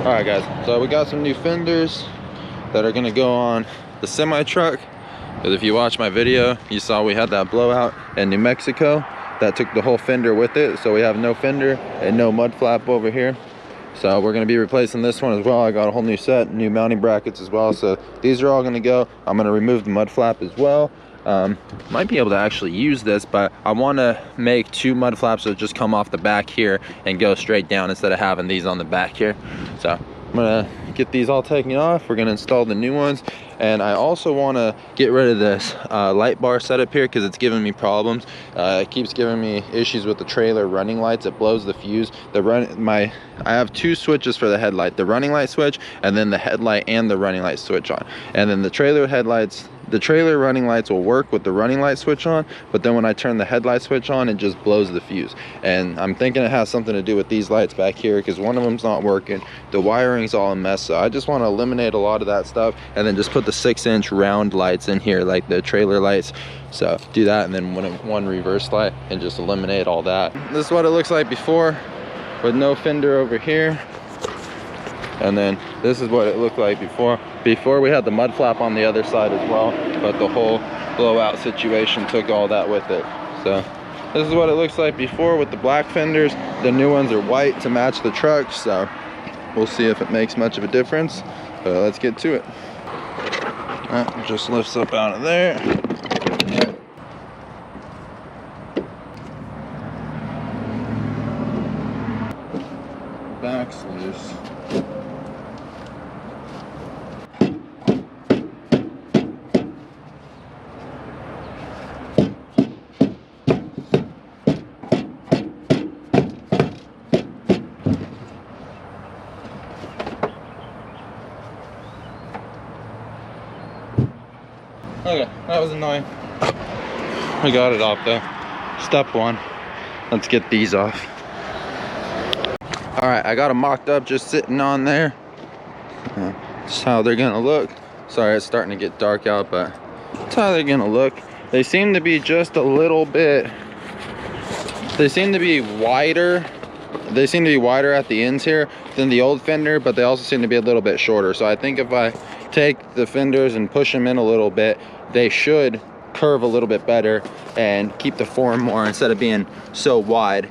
All right, guys, so we got some new fenders that are gonna go on the semi truck. Because if you watch my video, you saw we had that blowout in New Mexico that took the whole fender with it. So we have no fender and no mud flap over here. So we're gonna be replacing this one as well. I got a whole new set, new mounting brackets as well. So these are all gonna go. I'm gonna remove the mud flap as well. Might be able to actually use this, but I want to make 2 mud flaps that just come off the back here and go straight down instead of having these on the back here. So I'm gonna get these all taken off. We're gonna install the new ones, and I also want to get rid of this light bar setup here because it's giving me problems. It keeps giving me issues with the trailer running lights. It blows the fuse. I have 2 switches for the headlight, the running light switch and then the headlight and the running light switch on. And then the trailer headlights, the trailer running lights will work with the running light switch on, but then when I turn the headlight switch on, it just blows the fuse. And I'm thinking it has something to do with these lights back here because one of them's not working. The wiring's all a mess, so I just want to eliminate a lot of that stuff and then just put the 6-inch round lights in here like the trailer lights. So do that, and then one reverse light, and just eliminate all that. This is what it looks like before with no fender over here. And then this is what it looked like before we had the mud flap on the other side as well, but the whole blowout situation took all that with it. So this is what it looks like before with the black fenders. The new ones are white to match the truck, so we'll see if it makes much of a difference, but let's get to it. That just lifts up out of there. Back's loose. Okay, that was annoying. We got it off though. Step 1. Let's get these off. All right, I got them mocked up just sitting on there. That's how they're gonna look. Sorry, it's starting to get dark out, but that's how they're gonna look. They seem to be just a little bit, they seem to be wider. They seem to be wider at the ends here than the old fender, but they also seem to be a little bit shorter. So I think if I take the fenders and push them in a little bit, they should curve a little bit better and keep the form more instead of being so wide.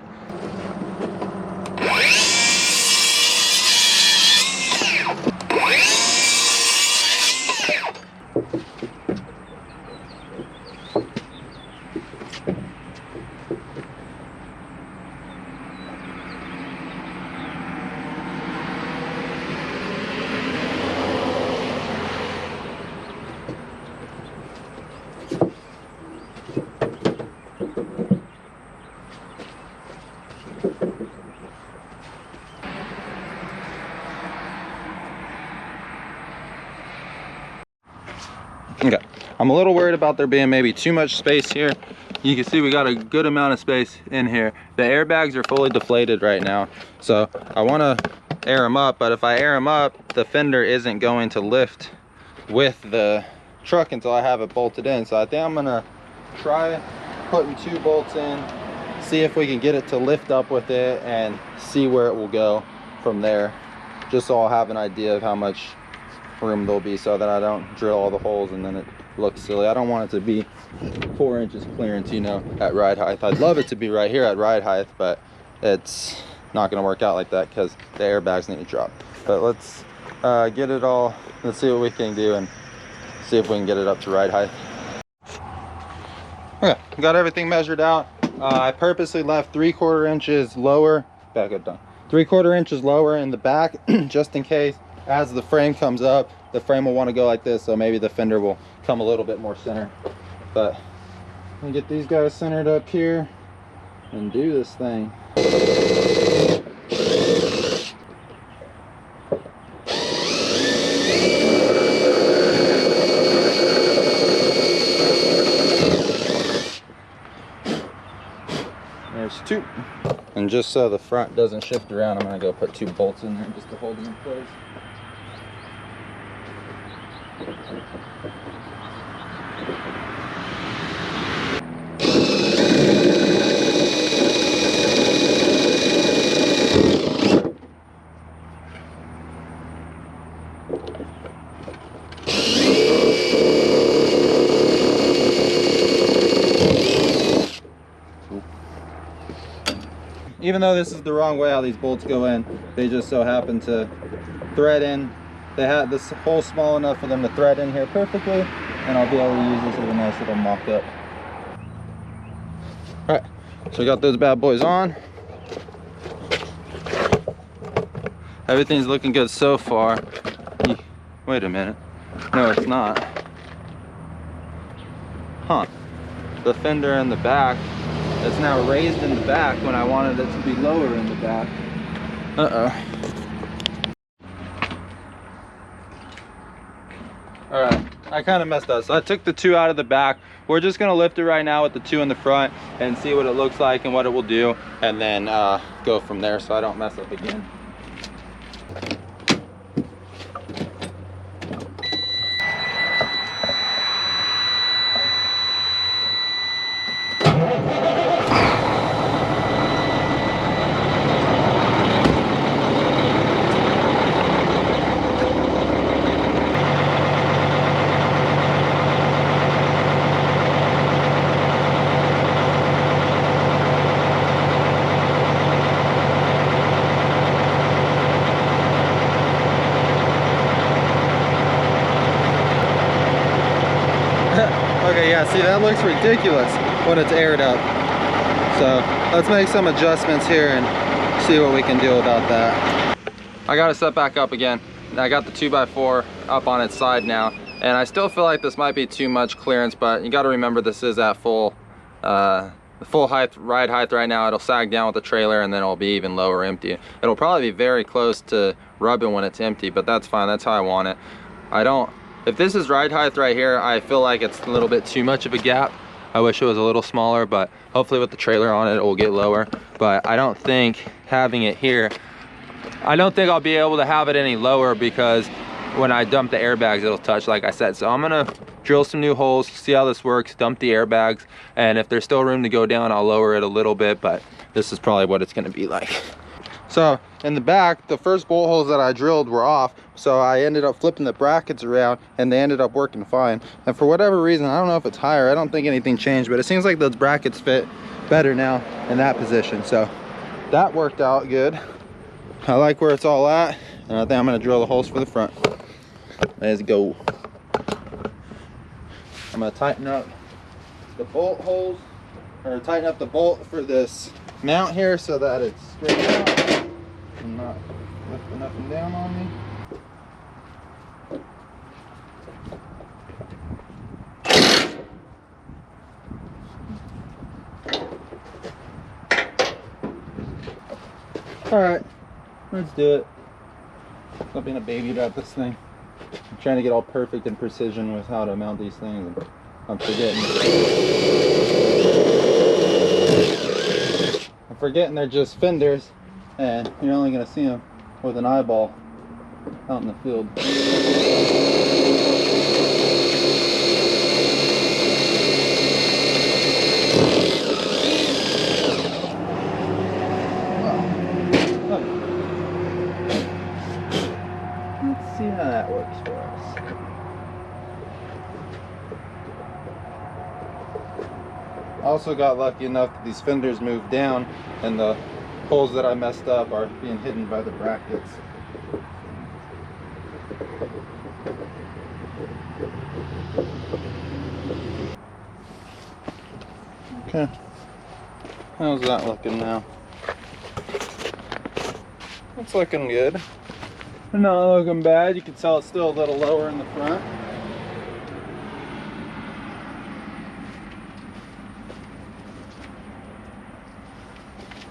Okay, I'm a little worried about there being maybe too much space here. You can see we got a good amount of space in here. The airbags are fully deflated right now, so I want to air them up, but if I air them up, the fender isn't going to lift with the truck until I have it bolted in. So I think I'm gonna try putting 2 bolts in, see if we can get it to lift up with it and see where it will go from there, just so I'll have an idea of how much room there'll be, so that I don't drill all the holes and then it looks silly. I don't want it to be 4 inches clearance, you know, at ride height. I'd love it to be right here at ride height, but it's not going to work out like that because the airbags need to drop. But let's get it all, let's see what we can do and see if we can get it up to ride height. Okay, got everything measured out. I purposely left 3/4 inches lower, back up down, 3/4 inches lower in the back just in case as the frame comes up, the frame will want to go like this, so maybe the fender will come a little bit more center. But I'm gonna get these guys centered up here and do this thing. There's 2. And just so the front doesn't shift around, I'm gonna go put 2 bolts in there just to hold them in place. Even though this is the wrong way how these bolts go in, they just so happen to thread in. They had this hole small enough for them to thread in here perfectly, and I'll be able to use this as a nice little mock-up. All right, so we got those bad boys on. Everything's looking good so far. Wait a minute. No, it's not. Huh. The fender in the back, it's now raised in the back when I wanted it to be lower in the back. Uh-oh. All right, I kind of messed up. So I took the two out of the back. We're just gonna lift it right now with the two in the front and see what it looks like and what it will do, and then go from there so I don't mess up again. Okay, yeah, see, that looks ridiculous when it's aired up. So let's make some adjustments here and see what we can do about that. I got it set back up again. I got the 2x4 up on its side now, and I still feel like this might be too much clearance, but you got to remember this is at full height, ride height right now. It'll sag down with the trailer, and then it'll be even lower empty. It'll probably be very close to rubbing when it's empty, but that's fine. That's how I want it. If this is ride height right here, I feel like it's a little bit too much of a gap. I wish it was a little smaller, but hopefully with the trailer on it, it will get lower. But I don't think having it here, I don't think I'll be able to have it any lower, because when I dump the airbags, it'll touch, like I said. So I'm gonna drill some new holes, see how this works, dump the airbags, and if there's still room to go down, I'll lower it a little bit, but this is probably what it's gonna be like. So in the back, the first bolt holes that I drilled were off, so I ended up flipping the brackets around and they ended up working fine. And for whatever reason, I don't know if it's higher, I don't think anything changed, but it seems like those brackets fit better now in that position. So that worked out good. I like where it's all at, and I think I'm gonna drill the holes for the front. Let's go. I'm gonna tighten up the bolt holes, or tighten up the bolt for this mount here so that it's straight out and not lifting up and down on me. All right, let's do it. Stop being a baby about this thing. I'm trying to get all perfect and precision with how to mount these things, and I'm forgetting they're just fenders, and you're only going to see them with an eyeball out in the field. Let's see how that works for us. Also got lucky enough that these fenders moved down, and the holes that I messed up are being hidden by the brackets. Okay, how's that looking now? It's looking good. Not looking bad. You can tell it's still a little lower in the front.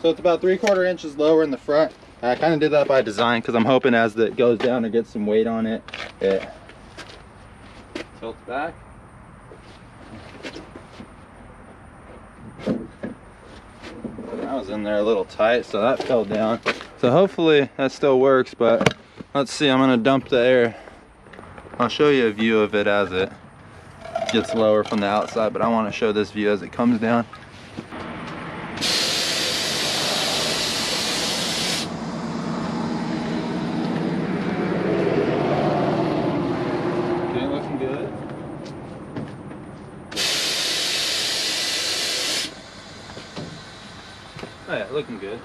So it's about 3/4 inches lower in the front. I kind of did that by design because I'm hoping as it goes down and gets some weight on it, it tilts back. That was in there a little tight, so that fell down. So hopefully that still works, but let's see. I'm gonna dump the air. I'll show you a view of it as it gets lower from the outside, but I want to show this view as it comes down. looking good.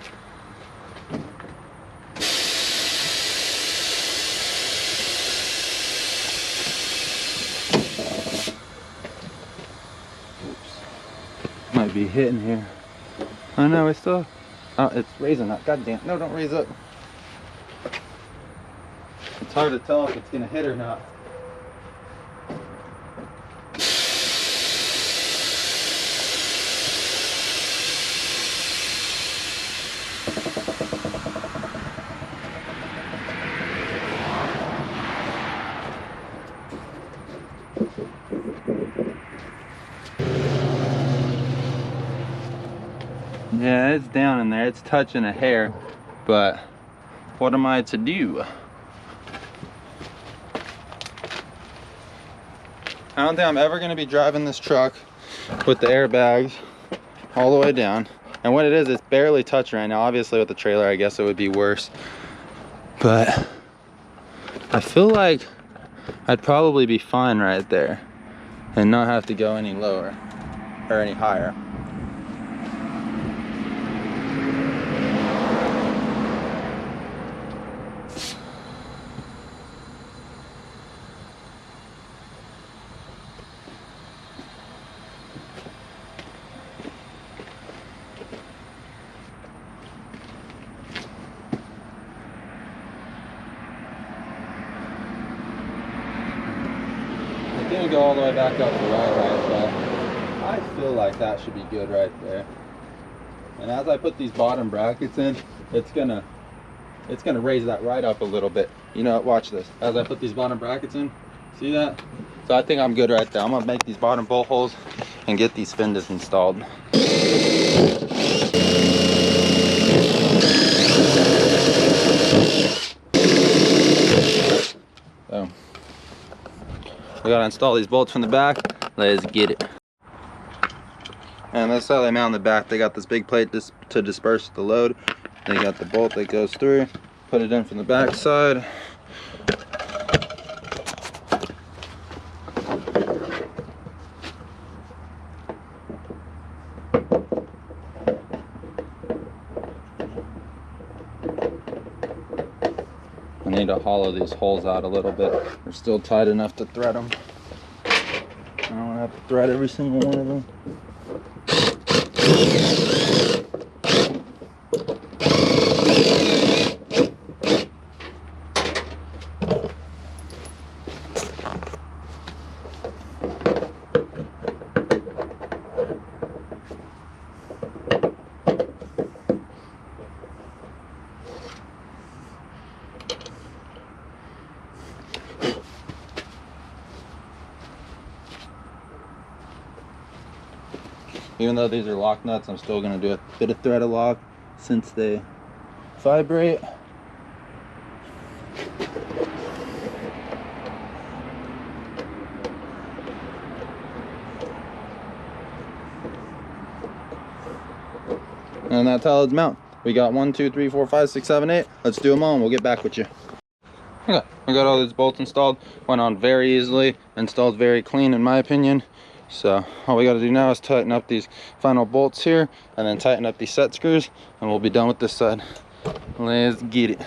Oops. Might be hitting here. Oh no, it's still. Oh, it's raising up. God damn. No, don't raise up. It's hard to tell if it's gonna hit or not. Yeah, it's down in there. It's touching a hair, but what am I to do? I don't think I'm ever going to be driving this truck with the airbags all the way down. And what it is, it's barely touching right now. Obviously with the trailer, I guess it would be worse. But I feel like I'd probably be fine right there and not have to go any lower or any higher. It's gonna go all the way back up to right, but I feel like that should be good right there. And as I put these bottom brackets in, it's gonna raise that right up a little bit. You know, watch this. As I put these bottom brackets in, see that? So I think I'm good right there. I'm gonna make these bottom bolt holes and get these fenders installed. So we gotta install these bolts from the back. Let's get it. And that's how they mount on the back. They got this big plate to disperse the load. They got the bolt that goes through. Put it in from the back side. I need to hollow these holes out a little bit. They're still tight enough to thread them. I don't have to thread every single one of them. Even though these are lock nuts, I'm still going to do a bit of thread lock since they vibrate. And that's how it's mount. We got 1, 2, 3, 4, 5, 6, 7, 8. Let's do them all and we'll get back with you. Okay, we got all these bolts installed. Went on very easily. Installed very clean in my opinion. So all we got to do now is tighten up these final bolts here and then tighten up these set screws and we'll be done with this side. Let's get it.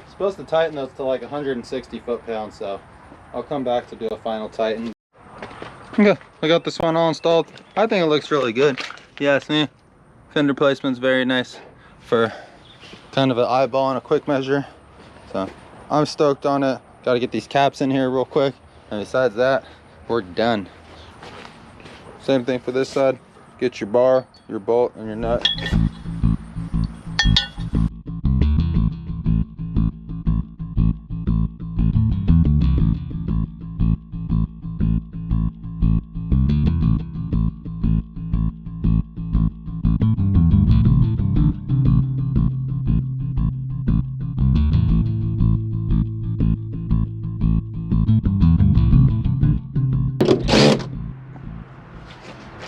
Supposed to tighten those to like 160 foot-pounds, so I'll come back to do a final tighten. Okay, I got this one all installed. I think it looks really good. Yeah, see? Fender placement's very nice for kind of an eyeball and a quick measure. So I'm stoked on it. Got to get these caps in here real quick. And besides that, we're done. Same thing for this side. Get your bar, your bolt, and your nut.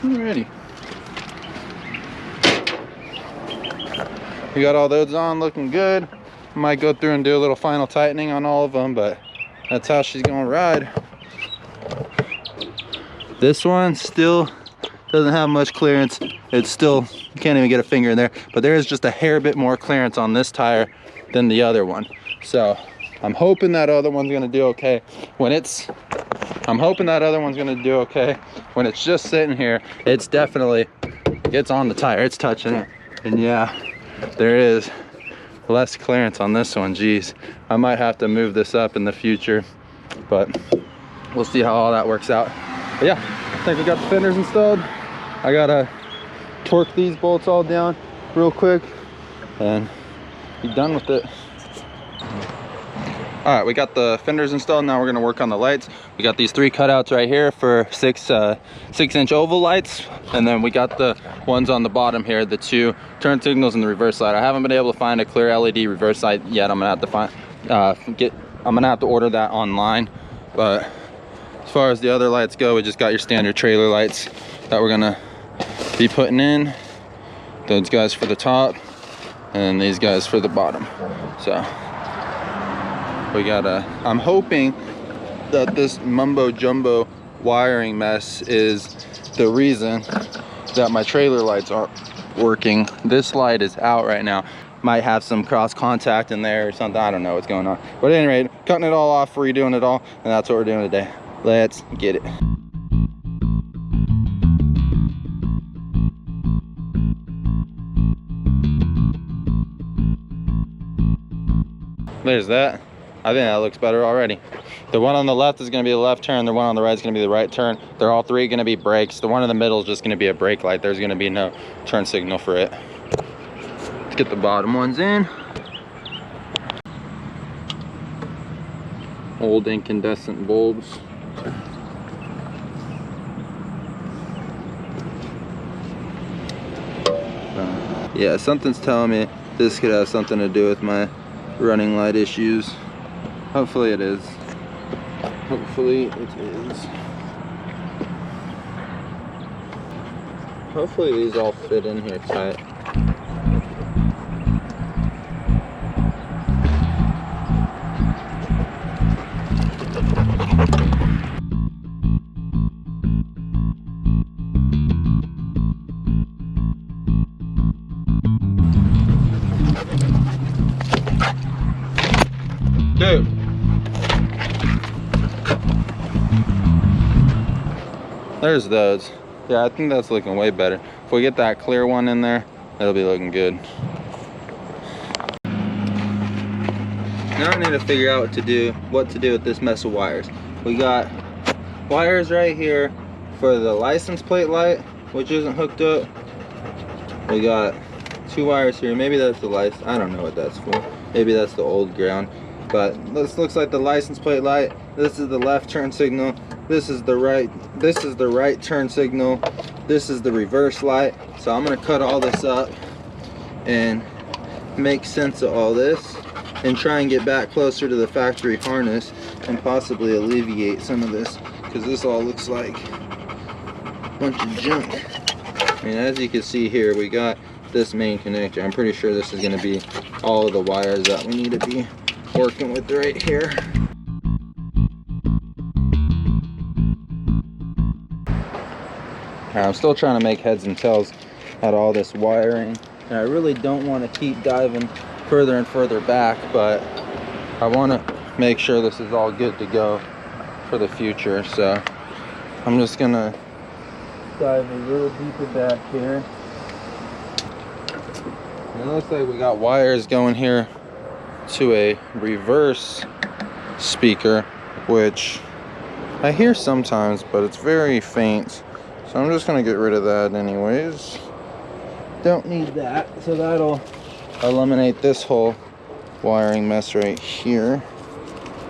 Alrighty. We got all those on, looking good. might go through and do a little final tightening on all of them, but that's how she's gonna ride. This one still doesn't have much clearance. It's still, you can't even get a finger in there, but there is just a hair bit more clearance on this tire than the other one. So I'm hoping that other one's gonna do okay. I'm hoping that other one's gonna do okay. When it's just sitting here, it's definitely, it's on the tire, it's touching it. And yeah, there is less clearance on this one. Geez, I might have to move this up in the future, but we'll see how all that works out. But yeah, I think we got the fenders installed. I gotta torque these bolts all down real quick and be done with it. All right, we got the fenders installed. Now we're gonna work on the lights. We got these 3 cutouts right here for 6-inch oval lights. And then we got the ones on the bottom here, the 2 turn signals and the reverse light. I haven't been able to find a clear LED reverse light yet. I'm gonna have to I'm gonna have to order that online. But as far as the other lights go, we just got your standard trailer lights that we're gonna be putting in. Those guys for the top and these guys for the bottom. So we gotta, I'm hoping that this mumbo jumbo wiring mess is the reason that my trailer lights aren't working. This light is out right now. Might have some cross contact in there or something. I don't know what's going on. But at any rate, cutting it all off, redoing it all, and that's what we're doing today. Let's get it. There's that. I think that looks better already. The one on the left is going to be the left turn. The one on the right is going to be the right turn. They're all 3 going to be brakes. The one in the middle is just going to be a brake light. There's going to be no turn signal for it. Let's get the bottom ones in. Old incandescent bulbs. Yeah, something's telling me this could have something to do with my running light issues. Hopefully it is. Hopefully it is. Hopefully these all fit in here tight. Dude. There's those. Yeah, I think that's looking way better. If we get that clear one in there, it'll be looking good. Now I need to figure out what to do with this mess of wires. We got wires right here for the license plate light, which isn't hooked up. We got 2 wires here. Maybe that's the license. I don't know what that's for. Maybe that's the old ground. But this looks like the license plate light. This is the left turn signal. This is the right turn signal. This is the reverse light. So I'm gonna cut all this up and make sense of all this and try and get back closer to the factory harness and possibly alleviate some of this, because this all looks like a bunch of junk. I mean, as you can see here, we got this main connector. I'm pretty sure this is gonna be all of the wires that we need to be working with right here. I'm still trying to make heads and tails out of all this wiring, and I really don't want to keep diving further and further back, but I want to make sure this is all good to go for the future. So I'm just gonna dive a little deeper back here. And it looks like we got wires going here to a reverse speaker, which I hear sometimes, but it's very faint. So I'm just gonna get rid of that anyways. Don't need that. So that'll eliminate this whole wiring mess right here.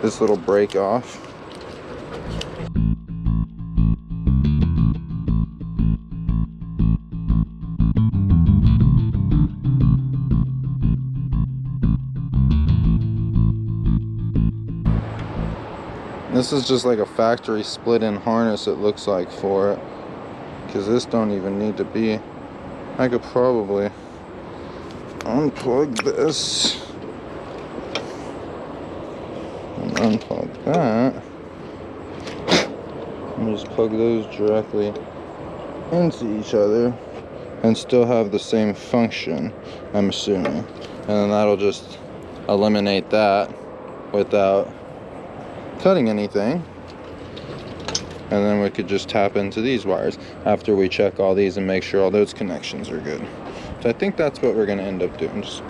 This little break off. This is just like a factory split-in harness, it looks like, for it, because this don't even need to be. I could probably unplug this unplug that and just plug those directly into each other and still have the same function, I'm assuming. And then that'll just eliminate that without cutting anything. And then we could just tap into these wires after we check all these and make sure all those connections are good. So I think that's what we're gonna end up doing. Just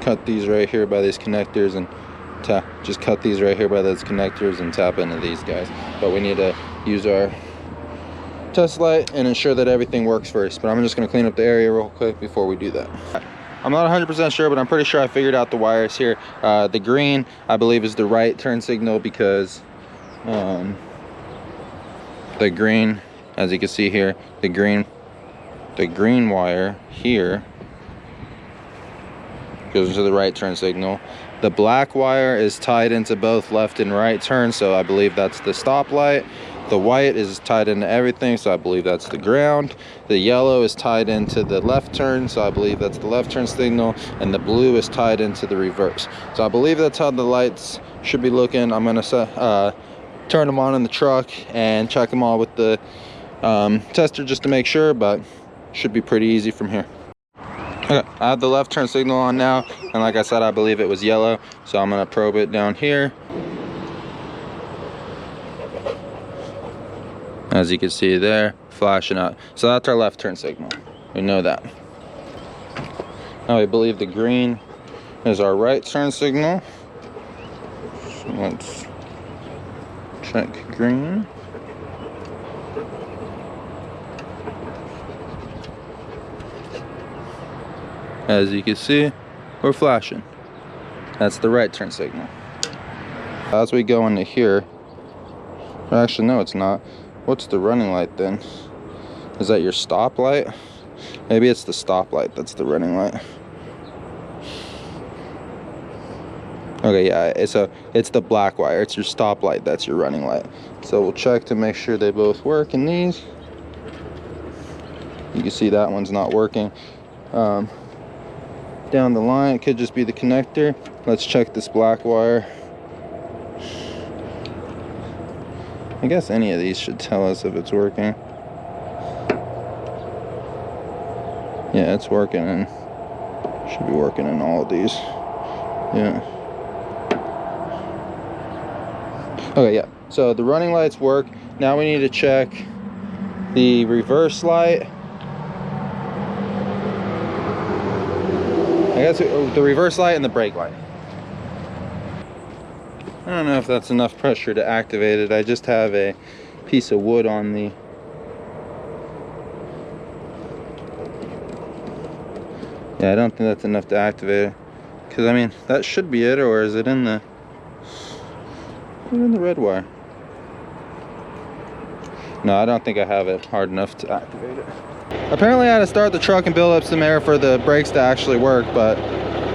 cut these right here by these connectors and just cut these right here by those connectors and tap into these guys. But we need to use our test light and ensure that everything works first. But I'm just gonna clean up the area real quick before we do that. I'm not 100% sure, but I'm pretty sure I figured out the wires here. The green, I believe, is the right turn signal because the green, as you can see here, the green wire here goes into the right turn signal. The black wire is tied into both left and right turn, so I believe that's the stoplight. The white is tied into everything, so I believe that's the ground. The yellow is tied into the left turn, so I believe that's the left turn signal. And the blue is tied into the reverse. So I believe that's how the lights should be looking. I'm gonna turn them on in the truck and check them all with the tester just to make sure, but should be pretty easy from here. Okay, I have the left turn signal on now, and like I said, I believe it was yellow, so I'm gonna probe it down here. As you can see there, flashing out. So that's our left turn signal. We know that. Now we believe the green is our right turn signal. So let's check green. As you can see, we're flashing. That's the right turn signal. As we go into here, actually no, it's not. What's the running light then? Is that your stoplight? Maybe it's the stoplight that's the running light. Okay, yeah, so it's the black wire. It's your stoplight, that's your running light. So we'll check to make sure they both work in these. You can see that one's not working. Down the line, it could just be the connector. Let's check this black wire. I guess any of these should tell us if it's working. Yeah, it's working, and should be working in all of these. Yeah. Okay, yeah. So the running lights work. Now we need to check the reverse light. I guess the reverse light and the brake light. I don't know if that's enough pressure to activate it. I just have a piece of wood on the I don't think that's enough to activate it. Because I mean, that should be it, or is it in the red wire? No, I don't think I have it hard enough to activate it. Apparently I had to start the truck and build up some air for the brakes to actually work, but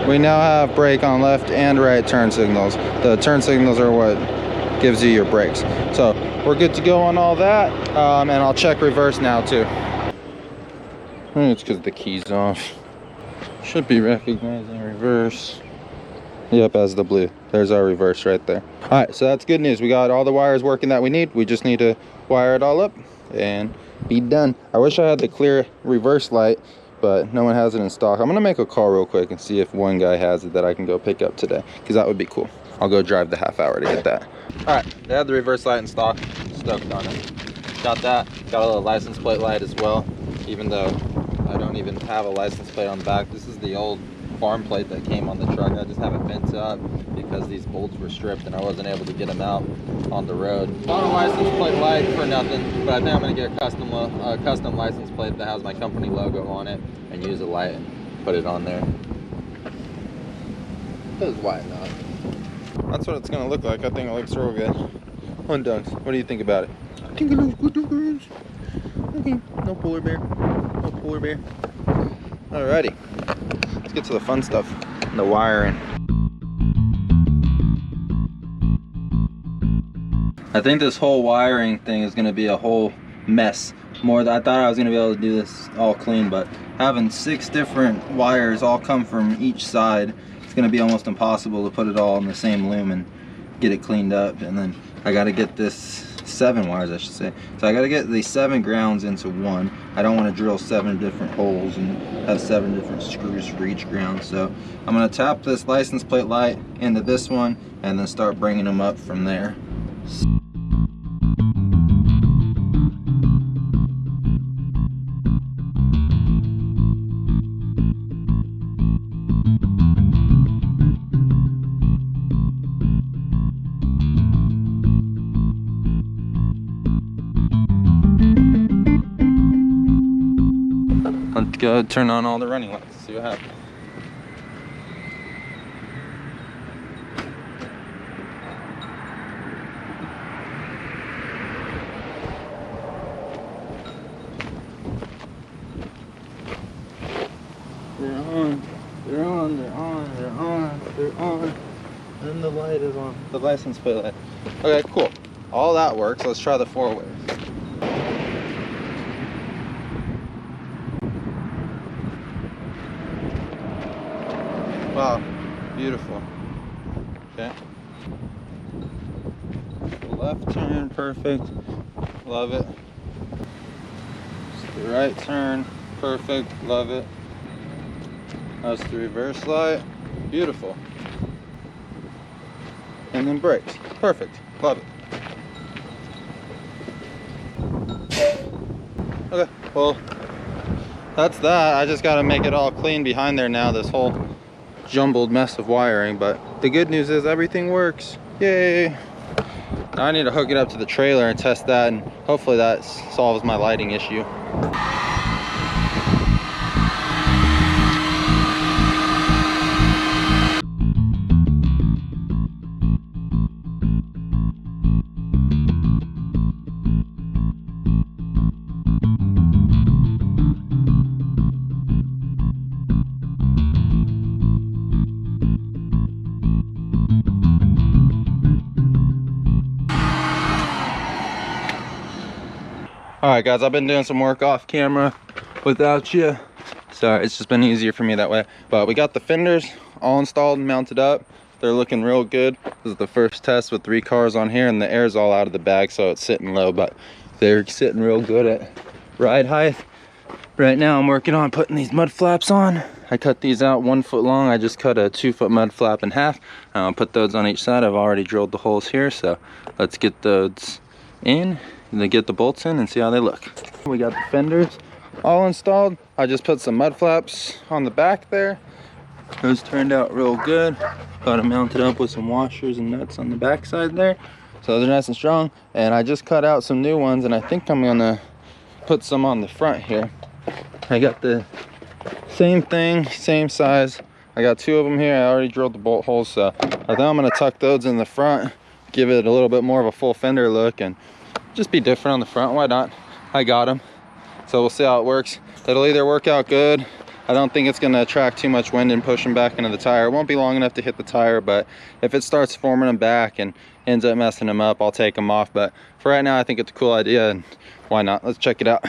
we now have brake on left and right turn signals. The turn signals are what gives you your brakes. So we're good to go on all that, and I'll check reverse now too. I think it's because the key's off. Should be recognizing reverse. Yep, as the blue. There's our reverse right there. All right, so that's good news. We got all the wires working that we need. We just need to wire it all up and be done. I wish I had the clear reverse light, but no one has it in stock. I'm gonna make a call real quick and see if one guy has it that I can go pick up today, because that would be cool. I'll go drive the half hour to get that. All right, they have the reverse light in stock. Stoked on it. Got that. Got a little license plate light as well, even though I don't even have a license plate on the back. This is the old farm plate that came on the truck. I just have it bent up because these bolts were stripped and I wasn't able to get them out on the road. Bought a license plate light for nothing, but I think I'm gonna get a custom license plate that has my company logo on it and use a light and put it on there. Because why not? That's what it's gonna look like. I think it looks real good. Dunks, what do you think about it? I think it looks good, Dunks. Okay, no polar bear. No polar bear. Alrighty. Let's get to the fun stuff. The wiring. I think this whole wiring thing is gonna be a whole mess. I thought I was gonna be able to do this all clean, but having 6 different wires all come from each side, it's gonna be almost impossible to put it all in the same loom and get it cleaned up, and then I got to get this 7 wires, I should say. So I got to get the 7 grounds into one. I don't want to drill 7 different holes and have 7 different screws for each ground. So I'm going to tap this license plate light into this one and then start bringing them up from there. Let's go turn on all the running lights, see what happens. They're on, they're on, they're on, they're on, they're on. And the light is on, the license plate light. Okay, cool. All that works. Let's try the 4-ways. Wow, beautiful. Okay. Left turn, perfect. Love it. The right turn, perfect. Love it. That's the reverse light. Beautiful. And then brakes. Perfect. Love it. Okay, well, that's that. I just got to make it all clean behind there now, this whole jumbled mess of wiring. But the good news is everything works. Yay! Now I need to hook it up to the trailer and test that, and hopefully that solves my lighting issue. Alright guys, I've been doing some work off camera without you. Sorry, it's just been easier for me that way. But we got the fenders all installed and mounted up. They're looking real good. This is the first test with 3 cars on here, and the air's all out of the bag, so it's sitting low, but they're sitting real good at ride height. Right now I'm working on putting these mud flaps on. I cut these out 1 foot long. I just cut a 2-foot mud flap in half. Put those on each side. I've already drilled the holes here, so let's get those in and then get the bolts in and see how they look. We got the fenders all installed. I just put some mud flaps on the back there. Those turned out real good. Got them mounted up with some washers and nuts on the back side there, so they're nice and strong. And I just cut out some new ones, and I think I'm gonna put some on the front here. I got the same thing, same size. I got 2 of them here. I already drilled the bolt holes, so I think I'm gonna tuck those in the front, give it a little bit more of a full fender look, and just be different on the front. Why not? I got them, so we'll see how it works. It'll either work out good. I don't think it's gonna attract too much wind and push them back into the tire. It won't be long enough to hit the tire, but if it starts forming them back and ends up messing them up, I'll take them off. But for right now, I think it's a cool idea, and why not? Let's check it out.